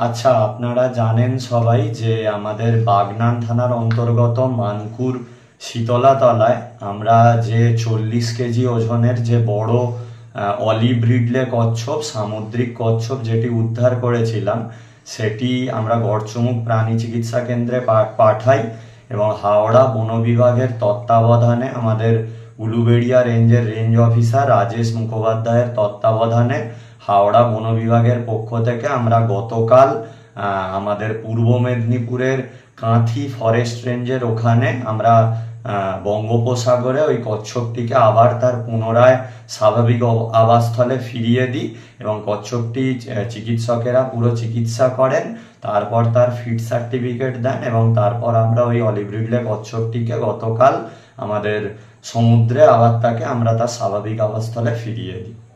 আচ্ছা, আপনারা জানেন সবাই যে আমাদের বাগনান থানার অন্তর্গত মানকুর শীতলাতলায় আমরা যে 40 কেজি ওজনের যে বড় অলিভ রিডলে কচ্ছপ, সামুদ্রিক কচ্ছপ যেটি উদ্ধার করেছিলাম, সেটি আমরা গড়চমুখ প্রাণী চিকিৎসা কেন্দ্রে পাঠাই এবং হাওড়া বন বিভাগের তত্ত্বাবধানে আমাদের উলুবেড়িয়া রেঞ্জের রেঞ্জ অফিসার রাজেশ মুখোপাধ্যায়ের তত্ত্বাবধানে হাওড়া বন বিভাগের পক্ষ থেকে আমরা গতকাল আমাদের পূর্ব মেদিনীপুরের কাঁথি ফরেস্ট রেঞ্জের ওখানে আমরা বঙ্গোপসাগরে ওই কচ্ছপটিকে আবার তার পুনরায় স্বাভাবিক আবাসস্থলে ফিরিয়ে দিই এবং কচ্ছপটি চিকিৎসকেরা পুরো চিকিৎসা করেন, তারপর তার ফিট সার্টিফিকেট দেন এবং তারপর আমরা ওই অলিভ রিডলে কচ্ছপটিকে গতকাল আমাদের সমুদ্রে আবার তাকে আমরা তার স্বাভাবিক আবাসস্থলে ফিরিয়ে দিই।